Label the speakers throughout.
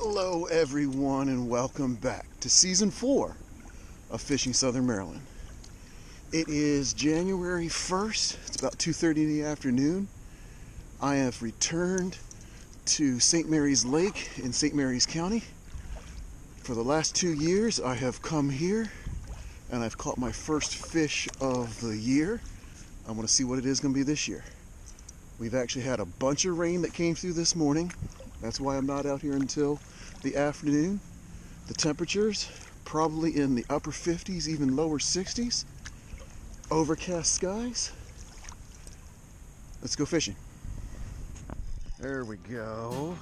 Speaker 1: Hello everyone and welcome back to season 4 of Fishing Southern Maryland. It is January 1st, it's about 2:30 in the afternoon. I have returned to St. Mary's Lake in St. Mary's County. For the last 2 years I have come here and I've caught my first fish of the year. I want to see what it is going to be this year. We've actually had a bunch of rain that came through this morning. That's why I'm not out here until the afternoon. The temperatures probably in the upper 50s, even lower 60s. Overcast skies. Let's go fishing. There we go.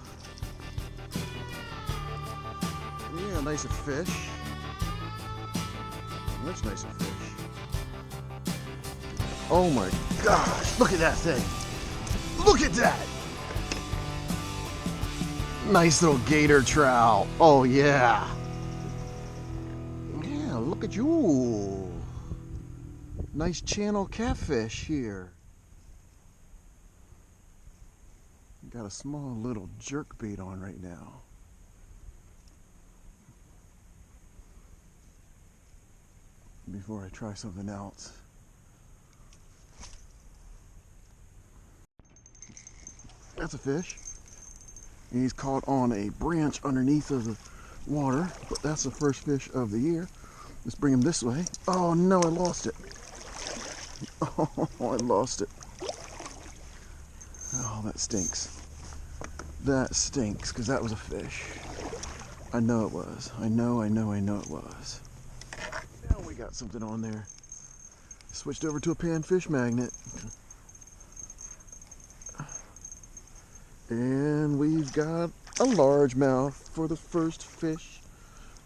Speaker 1: Yeah, nicer fish. Much nicer fish. Oh my gosh, look at that thing. Look at that. Nice little gator trout. Oh yeah. Yeah, look at you. Nice channel catfish here. Got a small little jerk bait on right now. Before I try something else. That's a fish. He's caught on a branch underneath of the water, but that's the first fish of the year. Let's bring him this way. Oh no, I lost it. Oh, I lost it. Oh, that stinks. That stinks, because that was a fish. I know it was. I know it was. Now we got something on there. Switched over to a Panfish Magnet. And we've got a largemouth for the first fish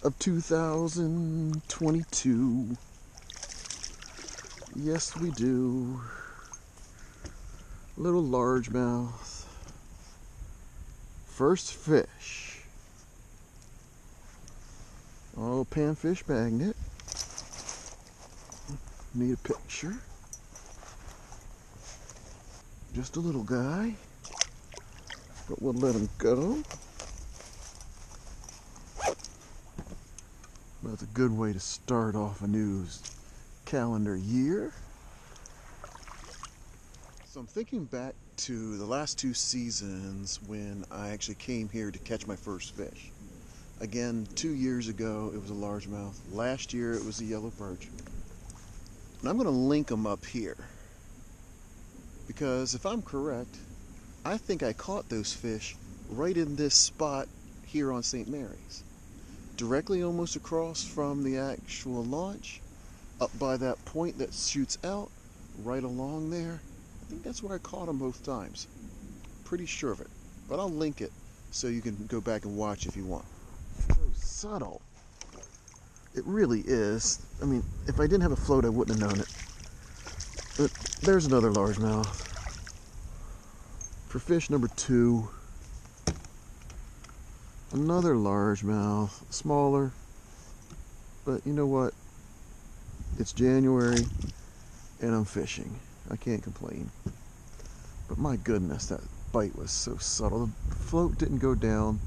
Speaker 1: of 2022. Yes, we do. Little largemouth. First fish. Oh, Panfish Magnet. Need a picture. Just a little guy. But we'll let him go. That's a good way to start off a new calendar year. So I'm thinking back to the last 2 seasons when I actually came here to catch my first fish. Again, 2 years ago it was a largemouth. Last year it was a yellow perch. And I'm going to link them up here. Because if I'm correct, I think I caught those fish right in this spot here on St. Mary's. Directly almost across from the actual launch, up by that point that shoots out, right along there. I think that's where I caught them both times. Pretty sure of it. But I'll link it so you can go back and watch if you want. So subtle. It really is. I mean, if I didn't have a float, I wouldn't have known it. But there's another largemouth. For fish number 2, another largemouth, smaller, but you know what? It's January and I'm fishing. I can't complain. But my goodness, that bite was so subtle. The float didn't go down.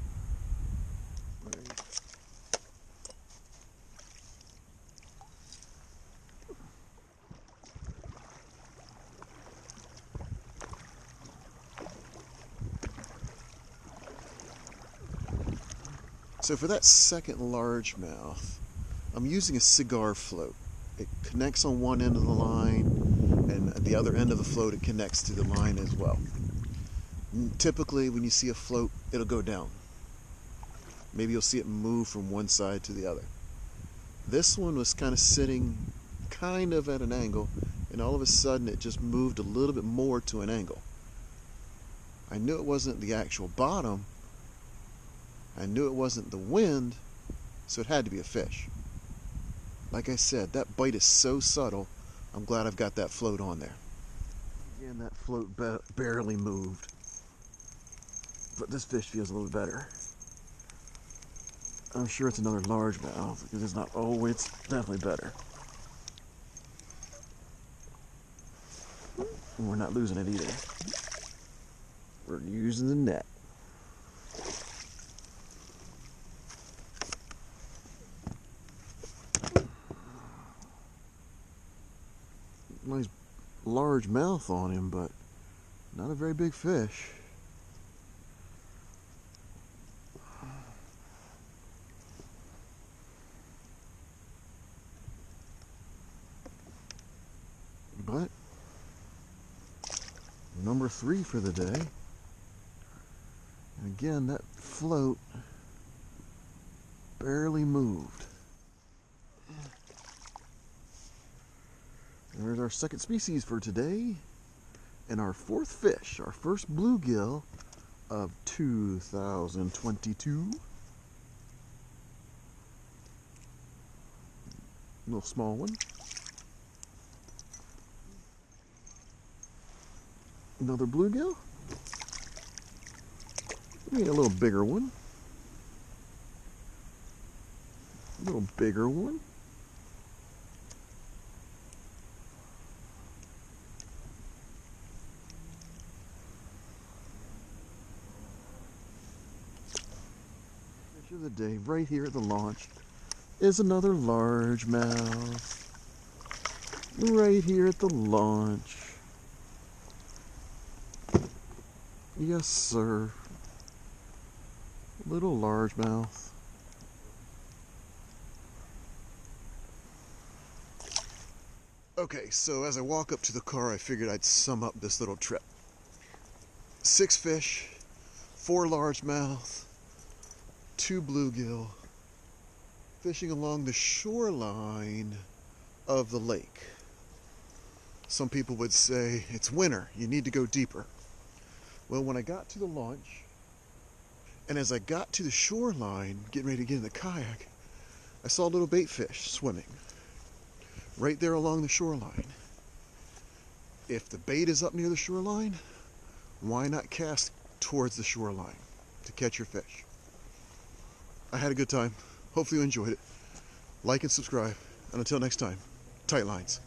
Speaker 1: So for that second largemouth, I'm using a cigar float. It connects on one end of the line, and at the other end of the float it connects to the line as well. And typically when you see a float, it'll go down. Maybe you'll see it move from one side to the other. This one was kind of sitting kind of at an angle, and all of a sudden it just moved a little bit more to an angle. I knew it wasn't the actual bottom. I knew it wasn't the wind, so it had to be a fish. Like I said, that bite is so subtle, I'm glad I've got that float on there. Again, that float barely moved. But this fish feels a little better. I'm sure it's another largemouth, because it's not, oh, it's definitely better. And we're not losing it either. We're using the net. Nice large mouth on him, but not a very big fish. But number 3 for the day. And again, that float barely moved. There's our second species for today, and our 4th fish, our first bluegill of 2022. Little small one. Another bluegill. Maybe a little bigger one. A little bigger one. Fish of the day, right here at the launch, is another largemouth. Right here at the launch. Yes, sir. Little largemouth. Okay, so as I walk up to the car, I figured I'd sum up this little trip. 6 fish, 4 largemouth, 2 bluegill, fishing along the shoreline of the lake. Some people would say it's winter, you need to go deeper. Well, when I got to the launch, and as I got to the shoreline, getting ready to get in the kayak, I saw a little bait fish swimming right there along the shoreline. If the bait is up near the shoreline, why not cast towards the shoreline to catch your fish? I had a good time. Hopefully you enjoyed it. Like and subscribe. And until next time, tight lines.